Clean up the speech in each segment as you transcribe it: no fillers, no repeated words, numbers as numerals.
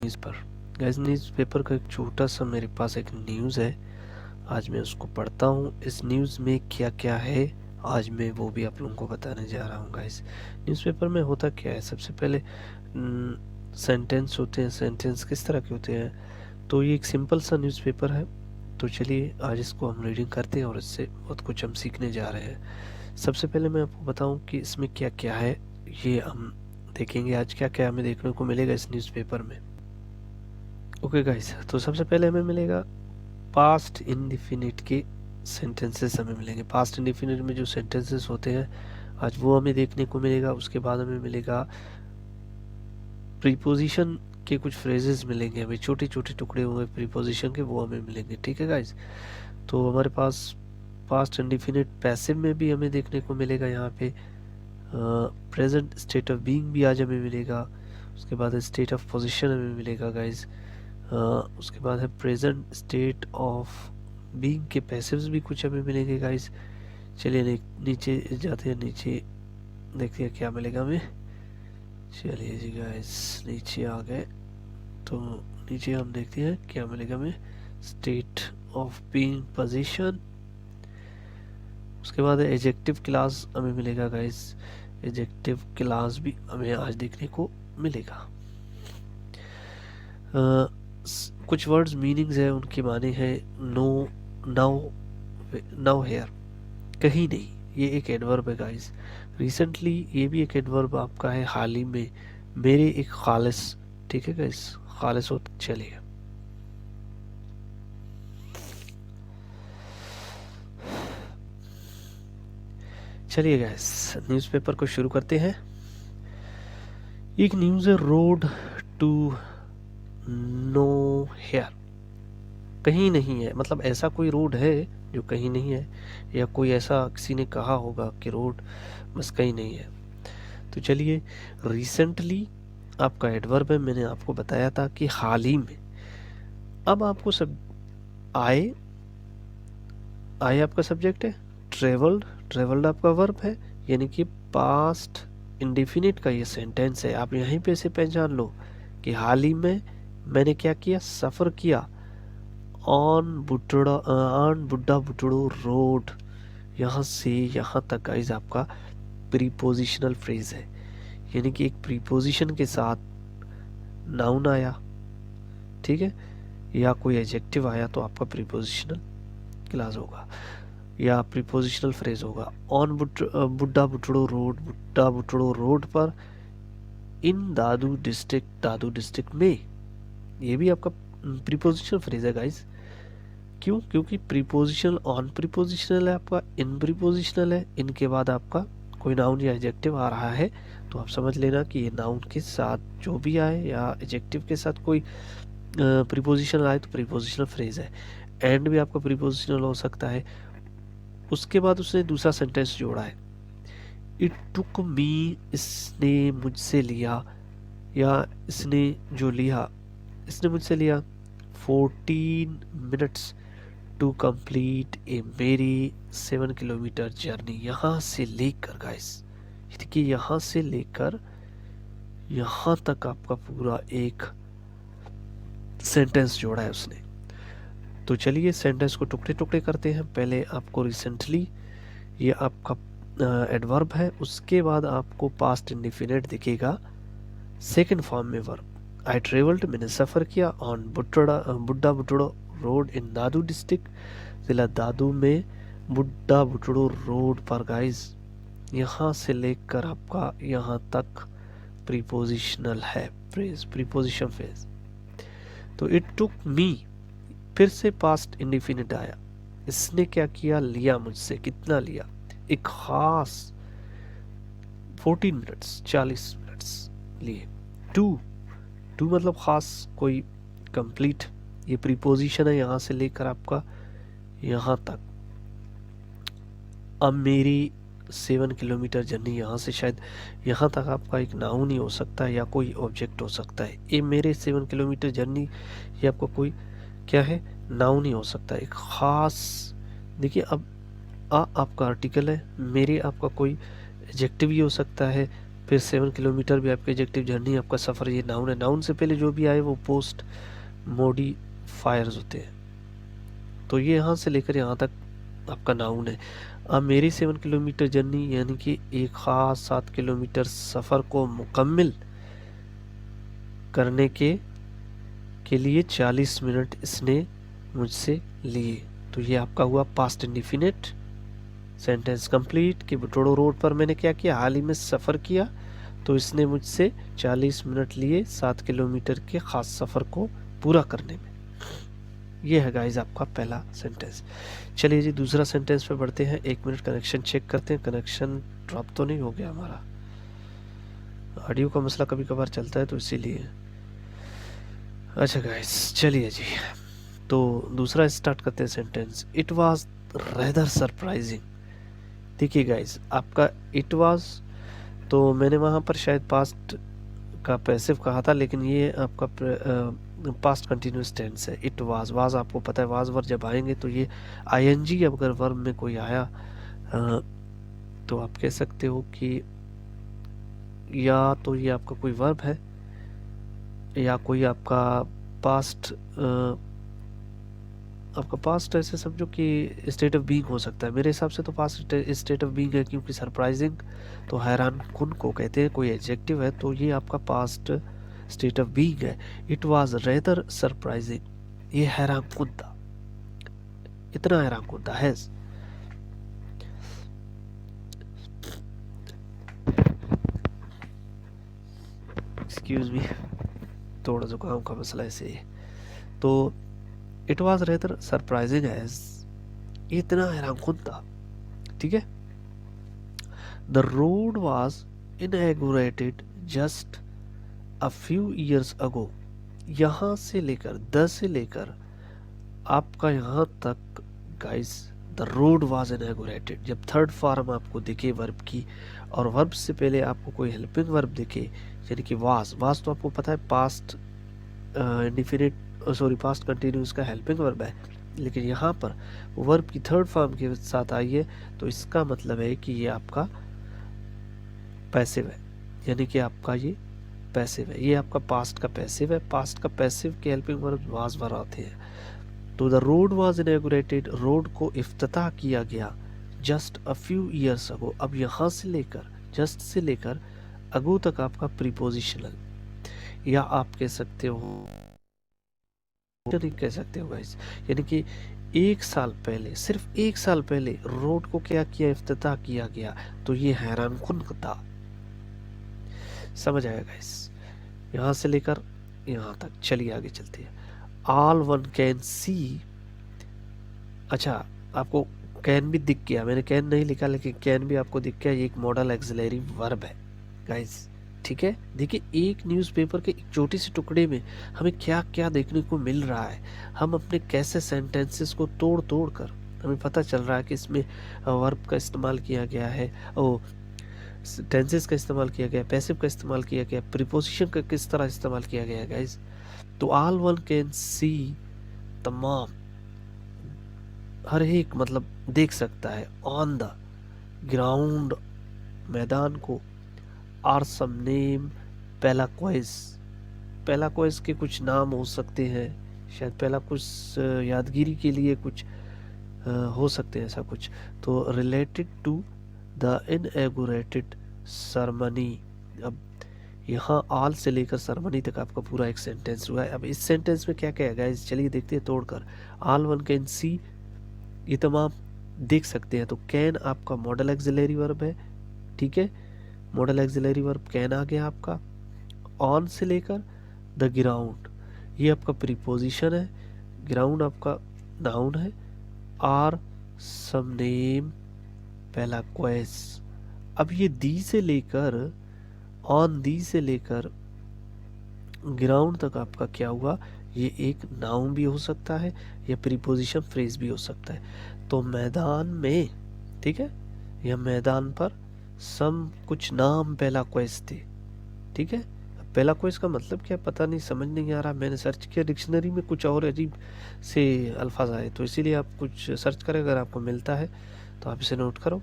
Newspaper. Guys, newspaper का एक छोटा सा मेरे पास एक न्यूज़ है, आज मैं उसको पढ़ता हूँ। इस न्यूज़ में क्या क्या है आज मैं वो भी आप लोगों को बताने जा रहा हूँ। गाइस, न्यूज़पेपर में होता क्या है, सबसे पहले सेंटेंस होते हैं। सेंटेंस किस तरह के होते हैं, तो ये एक सिंपल सा न्यूज़पेपर है। तो चलिए आज इसको हम रीडिंग करते हैं और इससे बहुत कुछ हम सीखने जा रहे हैं। सबसे पहले मैं आपको बताऊं कि इसमें क्या क्या है, ये हम देखेंगे आज क्या क्या हमें देखने को मिलेगा इस न्यूज़पेपर में। ओके गाइस, तो सबसे पहले हमें मिलेगा पास्ट इंडिफिनिट के सेंटेंसेस हमें मिलेंगे। पास्ट इंडिफिनिट में जो सेंटेंसेस होते हैं आज वो हमें देखने को मिलेगा। उसके बाद हमें मिलेगा प्रीपोजिशन के कुछ फ्रेजेस मिलेंगे हमें, छोटे छोटे टुकड़े होंगे प्रीपोजिशन के, वो हमें मिलेंगे। ठीक है गाइस, तो हमारे पास पास्ट इंडिफिनिट पैसिव में भी हमें देखने को मिलेगा। यहाँ पे प्रेजेंट स्टेट ऑफ बीइंग भी आज हमें मिलेगा। उसके बाद स्टेट ऑफ पोजीशन हमें मिलेगा गाइस। उसके बाद है प्रेजेंट स्टेट ऑफ बीइंग के पैसिव्स भी कुछ हमें मिलेंगे गाइस। चलिए नीचे जाते हैं, नीचे देखते हैं क्या मिलेगा हमें। चलिए जी गाइस, नीचे आ गए तो नीचे हम देखते हैं क्या मिलेगा हमें। State of being, position. उसके बाद एडजेक्टिव क्लास हमें मिलेगा गाइस। एडजेक्टिव क्लास भी हमें आज देखने को मिलेगा। कुछ वर्ड्स मीनिंग्स है, उनके माने हैं नो, नाउ, नाउ हेयर, कहीं नहीं, ये एक एडवर्ब है गाइस। रिसेंटली, ये भी एक एडवर्ब आपका है, हाल ही में, मेरे एक खालिस। ठीक है गाइस, खालिस हो। चलिए चलिए गाइस, न्यूज़पेपर को शुरू करते हैं। एक न्यूज़ है, रोड टू नो हेयर, कहीं नहीं है। मतलब ऐसा कोई रोड है जो कहीं नहीं है, या कोई ऐसा किसी ने कहा होगा कि रोड बस कहीं नहीं है। तो चलिए, रिसेंटली आपका एडवर्ब है, मैंने आपको बताया था कि हाल ही में। अब आपको सब आए, आए आपका सब्जेक्ट है, ट्रेवल्ड, ट्रेवल्ड आपका वर्ब है, यानी कि पास्ट इंडेफिनिट का ये सेंटेंस है। आप यहीं पे से पहचान लो कि हाल ही में मैंने क्या किया, सफ़र किया ऑन बुड्ढा बुटड़ो रोड। यहाँ से यहाँ तक गाइस आपका प्रीपोजिशनल फ्रेज है, यानी कि एक प्रीपोजिशन के साथ नाउन आया, ठीक है, या कोई एडजेक्टिव आया तो आपका प्रीपोजिशनल क्लास होगा या प्रीपोजिशनल फ्रेज होगा। ऑन बुड्ढा बुटड़ो रोड, बुड्ढा बुटड़ो रोड पर, इन दादू डिस्ट्रिक्ट में, ये भी आपका प्रीपोजिशनल फ्रेज है गाइस। क्यों? क्योंकि प्रीपोजिशनल ऑन प्रीपोजिशनल है, आपका इन प्रीपोजिशनल है, इनके बाद आपका कोई नाउन या एडजेक्टिव आ रहा है तो आप समझ लेना कि ये नाउन के साथ जो भी आए या एडजेक्टिव के साथ कोई प्रीपोजिशनल आए तो प्रीपोजिशनल फ्रेज है। एंड भी आपका प्रीपोजिशनल हो सकता है। उसके बाद उसने दूसरा सेंटेंस जोड़ा है, इट टुक मी, इसने मुझसे लिया, या इसने जो लिया, इसने मुझसे लिया 14 मिनट्स टू कंप्लीट ए मेरी 7 किलोमीटर जर्नी। यहाँ से लेकर गाइस, देखिए यहाँ से लेकर यहाँ तक आपका पूरा एक सेंटेंस जोड़ा है उसने। तो चलिए सेंटेंस को टुकड़े टुकड़े करते हैं। पहले आपको रिसेंटली, ये आपका एडवर्ब है, उसके बाद आपको पास्ट इंडेफिनिट दिखेगा सेकंड फॉर्म में वर्ब। आई ट्रेवल्ड, मैंने सफ़र किया, ऑन बुड्ढा बुटड़ो रोड इन दादू डिस्ट्रिक्ट, जिला दादू में बुड्ढा बुटड़ो रोड पर गाइस। यहाँ से लेकर आपका यहाँ तक प्रीपोजिशनल है फ्रेज, प्रीपोजिशन फ्रेज। तो इट टुक मी, फिर से पास्ट इंडेफिनिट आया, इसने क्या किया, लिया मुझसे, कितना लिया, एक खास 14 मिनट्स, 40 मिनट्स लिए। टू, टू मतलब खास, कोई कंप्लीट, ये प्रीपोजिशन है, यहाँ से लेकर आपका यहाँ तक। अब मेरी 7 किलोमीटर जर्नी, यहाँ से शायद यहाँ तक आपका एक नाउन ही हो सकता है या कोई ऑब्जेक्ट हो सकता है। ये मेरे 7 किलोमीटर जर्नी, ये आपका कोई क्या है, नाउन ही हो सकता है, एक खास। देखिए अब आपका आर्टिकल है, मेरे आपका कोई एडजेक्टिव ही हो सकता है, फिर 7 किलोमीटर भी आपका एडजेक्टिव, जर्नी आपका सफ़र, ये नाउन है। नाउन से पहले जो भी आए वो पोस्ट मॉडिफायर्स होते हैं। तो ये यहाँ से लेकर यहाँ तक आपका नाउन है। अब मेरी 7 किलोमीटर जर्नी यानी कि एक ख़ास 7 किलोमीटर सफ़र को मुकम्मल करने के लिए 40 मिनट इसने मुझसे लिए। तो ये आपका हुआ पास्ट इंडिफिनिट। सेंटेंस कंप्लीट कि बटोड़ो रोड पर मैंने क्या किया, हाल ही में सफ़र किया, तो इसने मुझसे 40 मिनट लिए 7 किलोमीटर के ख़ास सफ़र को पूरा करने में। ये है गाइस आपका पहला सेंटेंस। चलिए जी दूसरा सेंटेंस पे बढ़ते हैं। 1 मिनट कनेक्शन चेक करते हैं, कनेक्शन ड्रॉप तो नहीं हो गया हमारा। ऑडियो का मसला कभी कभार चलता है तो इसीलिए। अच्छा गाइस चलिए जी, तो दूसरा स्टार्ट करते हैं sentence. It was rather surprising. देखिए गाइस आपका इट वाज, तो मैंने वहाँ पर शायद पास्ट का पैसिव कहा था, लेकिन ये आपका पास्ट कंटिन्यूस टेंस है। इट वाज आपको पता है वाज वर्ब जब आएंगे तो ये आईएनजी अगर वर्ब में कोई आया तो आप कह सकते हो कि या तो ये आपका कोई वर्ब है या कोई आपका पास्ट ऐसे समझो कि स्टेट ऑफ बीइंग हो सकता है। मेरे हिसाब से तो पास्ट स्टेट ऑफ बीइंग है, क्योंकि सरप्राइजिंग तो हैरान कुन को कहते हैं, कोई एडजेक्टिव है, तो ये आपका पास्ट स्टेट ऑफ बीइंग है। इट वाज रेदर सरप्राइजिंग, ये हैरान कुन था, इतना हैरान कुन था। है एक्सक्यूज मी, थोड़ा जुकाम का मसला ऐसे। तो it was rather surprising as, इतना हैरानकुन था। ठीक है। The road was inaugurated just a few years ago. यहाँ से लेकर से लेकर आपका यहाँ तक guys the road was inaugurated. जब थर्ड फॉर्म आपको दिखे वर्ब की और वर्ब से पहले आपको कोई हेल्पिंग वर्ब दिखे, यानी कि वाज तो आपको पता है पास्ट इंडिफिनिट पास्ट कंटिन्यूस का हेल्पिंग वर्ब है, लेकिन यहाँ पर वर्ब की थर्ड फॉर्म के साथ आई है, तो इसका मतलब है कि ये आपका पैसिव है, यानी कि आपका ये पैसिव है, ये आपका पास्ट का पैसिव है। पास्ट का पैसिव के हेल्पिंग वर्ब वाज वर आते हैं। तो the road was inaugurated, road को इफ्तिताह किया गया जस्ट अ फ्यू ईयर्स अगो। अब यहाँ से लेकर जस्ट से लेकर अगो तक आपका प्रीपोजिशनल, या आप कह सकते हो नहीं कह सकते हो गाइस, यानी कि एक साल पहले, सिर्फ एक साल पहले रोड को क्या किया, इफ्तिताह किया गया। तो ये हैरानकुन था। समझ आया गाइस, यहां से लेकर यहां तक। चलिए आगे चलते हैं। All one can see. अच्छा आपको कैन भी दिख गया, मैंने कैन नहीं लिखा लेकिन कैन भी आपको दिख गया। ये एक मॉडल एक्सिलरी वर्ब है गाइस। ठीक है, देखिए एक न्यूज़पेपर के एक छोटे से टुकड़े में हमें क्या क्या देखने को मिल रहा है। हम अपने कैसे सेंटेंसेस को तोड़ तोड़ कर हमें पता चल रहा है कि इसमें वर्ब का इस्तेमाल किया गया है, ओ टेंसेस का इस्तेमाल किया गया, पैसिव का इस्तेमाल किया गया, प्रीपोजिशन का किस तरह इस्तेमाल किया गया गाइस। तो ऑल वन कैन सी, तमाम हर एक मतलब देख सकता है। ऑन द ग्राउंड, मैदान को। आर सम नेम पेलाक्वेस, पेलाक्वेस के कुछ नाम हो सकते हैं, शायद पहला कुछ यादगिरी के लिए कुछ हो सकते हैं ऐसा कुछ। तो रिलेटेड टू द इनएगोरेटेड सरमनी। अब यहाँ ऑल से लेकर सरमनी तक आपका पूरा एक सेंटेंस हुआ है। अब इस सेंटेंस में क्या क्या है गाइस, चलिए देखते हैं तोड़कर। ऑल वन कैन सी, ये तमाम देख सकते हैं। तो कैन आपका मॉडल एक्सिलरी वर्ब है। ठीक है, मॉडल एक्सिलरी वर्ब कैन आ गया आपका। ऑन से लेकर द ग्राउंड, ये आपका प्रीपोजिशन है। ग्राउंड आपका नाउन है। आर सम नेम पेलाक्वेस। अब ये दी से लेकर, ऑन दी से लेकर ग्राउंड तक आपका क्या हुआ, ये एक नाउन भी हो सकता है या प्रीपोजिशन फ्रेज भी हो सकता है। तो मैदान में, ठीक है, या मैदान पर सम कुछ नाम पेलाक्वेस थे। ठीक है, पेलाक्वेस का मतलब क्या पता नहीं, समझ नहीं आ रहा। मैंने सर्च किया डिक्शनरी में, कुछ और अजीब से अल्फाज आए, तो इसीलिए आप कुछ सर्च करें, अगर आपको मिलता है तो आप इसे नोट करो।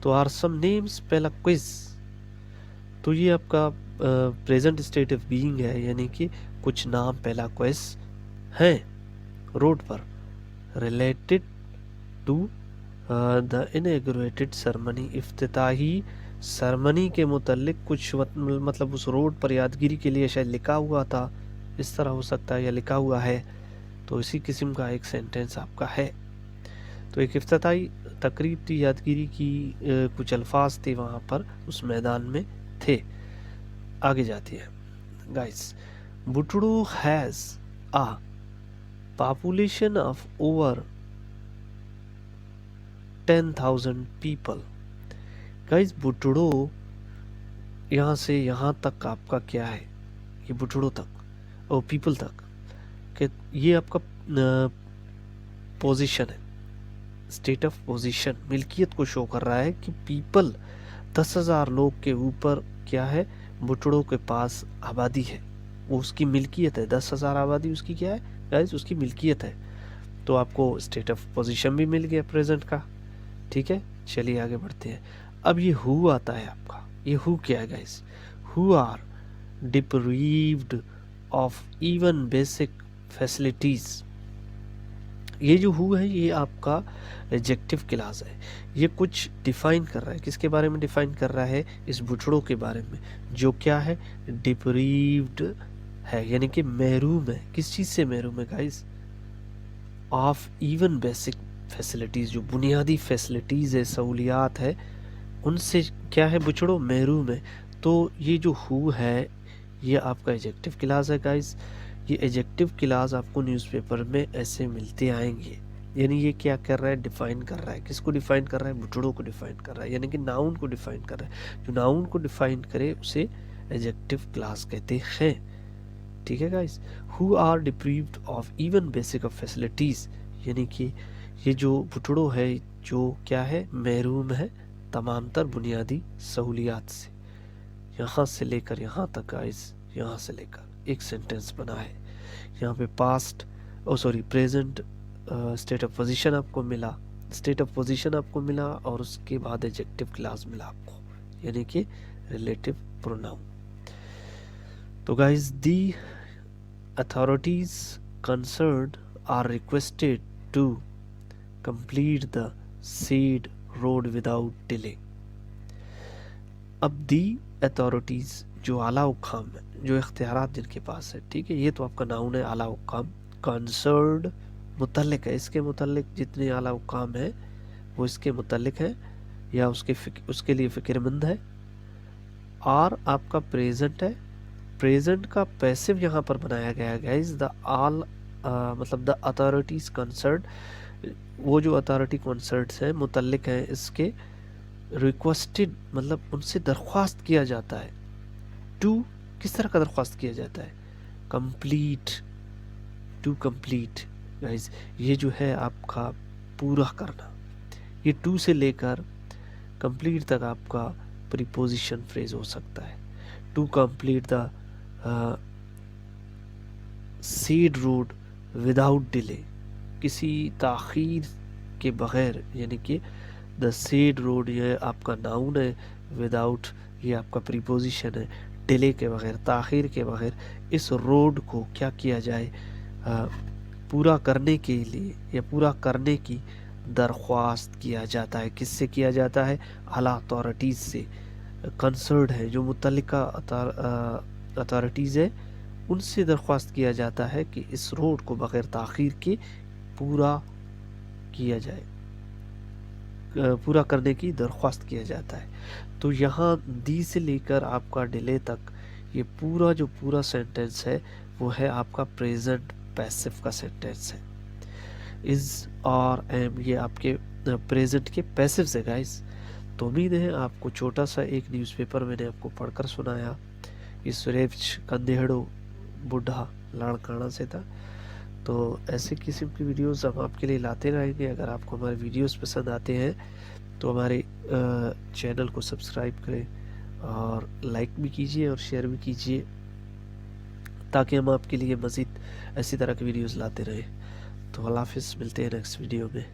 तो आर सम नेम्स पेलाक्वेस, तो ये आपका प्रेजेंट स्टेट ऑफ बीइंग है, यानी कि कुछ नाम पहला क्वेस हैं रोड पर related to the inaugurated ceremony, इफ्तिताही सेरेमनी के मुतल्लिक कुछ मतलब उस रोड पर यादगिरी के लिए शायद लिखा हुआ था, इस तरह हो सकता है, या लिखा हुआ है। तो इसी किस्म का एक सेंटेंस आपका है। तो एक इफ्तिताई तकरीब थी, यादगिरी की कुछ अल्फाज थे वहाँ पर उस मैदान में थे। आगे जाती है guys. Butro has a population of over 10,000 people. Guys Butro यहाँ से यहाँ तक आपका क्या है, ये बुटड़ो तक और पीपल तक कि ये आपका पोजीशन है, स्टेट ऑफ पोजीशन, मिल्कियत को शो कर रहा है कि पीपल 10,000 लोग के ऊपर क्या है, बुटड़ों के पास आबादी है, वो उसकी मिल्कियत है। 10,000 आबादी उसकी क्या है गाइस, उसकी मिल्कियत है। तो आपको स्टेट ऑफ पोजीशन भी मिल गया प्रेजेंट का। ठीक है, चलिए आगे बढ़ते हैं। अब ये हु आता है आपका, ये हु क्या है guys, who are deprived of even basic facilities. ये जो हु है ये आपका एडजेक्टिव क्लास है, ये कुछ डिफाइन कर रहा है, किसके बारे में डिफाइन कर रहा है, इस बुटड़ों के बारे में, जो क्या है, डिप्रीव्ड है, यानी कि महरूम है। किस चीज़ से महरूम है guys, of even basic facilities, जो बुनियादी फैसिलिटीज़ है, सहूलियात है, उनसे क्या है बुचड़ो, महरूम है। तो ये जो हु है ये आपका एडजेक्टिव क्लास है गाइस। ये एडजेक्टिव क्लास आपको न्यूज़पेपर में ऐसे मिलते आएंगे, यानी ये क्या कर रहा है, डिफाइन कर रहा है, किसको डिफाइन कर रहा है, बुचड़ों को डिफाइन कर रहा है, यानी कि नाउन को डिफाइन कर रहा है। जो नाउन को डिफाइन करे उसे एडजेक्टिव क्लास कहते हैं। ठीक है guys, who are deprived of even basic of facilities, यानी कि ये जो बुटड़ो है जो क्या है, महरूम है तमाम तर बुनियादी सहूलियात से। यहाँ से लेकर यहाँ तक गाइस, यहाँ से लेकर एक सेंटेंस बना है। यहाँ पे past present state of position आपको मिला, स्टेट ऑफ पोजीशन आपको मिला, और उसके बाद एडजेक्टिव क्लास मिला आपको, यानी कि रिलेटिव प्रोनाउन। तो guys, the authorities concerned are requested to complete the said road without delay. अब दी अथॉरिटीज, जो आला हुक्काम है, जो इख्तियारात जिनके पास है, ठीक है, ये तो आपका नाउन है आला हुक्काम। कंसर्न्ड मुतल्लिक है, इसके मुतल्लिक जितने आला हुक्काम है वो इसके मुतल्लिक है या उसके लिए फिक्रमंद है। और आपका प्रेजेंट है, प्रेजेंट का पैसिव यहाँ पर बनाया गया गाइस, द आल मतलब द अथॉरिटीज कंसर्न्ड, वो जो अथॉरिटी कंसर्न्ड हैं, मुतल्लिक हैं इसके, रिक्वेस्टेड मतलब उनसे दरख्वास्त किया जाता है। टू किस तरह का दरख्वास्त किया जाता है, कंप्लीट, टू कंप्लीट गाइस, ये जो है आपका पूरा करना, ये टू से लेकर कंप्लीट तक आपका प्रीपोजिशन फ्रेज हो सकता है। To complete the said road without delay, किसी ताख़ीर के बग़ैर, यानी कि द सीड रोड ये आपका नाउन है, विदाउट ये आपका प्रीपोजिशन है, डिले के बग़ैर, ताख़ीर के बग़ैर इस रोड को क्या किया जाए, पूरा करने के लिए या पूरा करने की दरख्वास्त किया जाता है। किससे किया जाता है, आला अथॉरिटीज़ से, कंसर्न्ड है, जो मुतल्लिका अथॉरिटीज़ है, उनसे दरख्वास्त किया जाता है कि इस रोड को बग़ैर ताख़ीर के पूरा किया जाए, पूरा करने की दरख्वास्त किया जाता है। तो यहाँ दी से लेकर आपका डिले तक ये पूरा जो पूरा सेंटेंस है वो है आपका प्रेजेंट पैसिव का सेंटेंस है। इज़ और एम ये आपके प्रेजेंट के पैसिव से गाइस। तो उम्मीद है आपको छोटा सा एक न्यूज़पेपर मैंने आपको पढ़कर सुनाया। ये सुरेश कंदेहड़ो बुढ़ा लाड़काना से था। तो ऐसे किस्म की वीडियोस हम आपके लिए लाते रहेंगे। अगर आपको हमारे वीडियोस पसंद आते हैं तो हमारे चैनल को सब्सक्राइब करें और लाइक भी कीजिए और शेयर भी कीजिए, ताकि हम आपके लिए मज़ीद ऐसी तरह की वीडियोस लाते रहें। तो अल्लाह हाफ़िज़, मिलते हैं नेक्स्ट वीडियो में।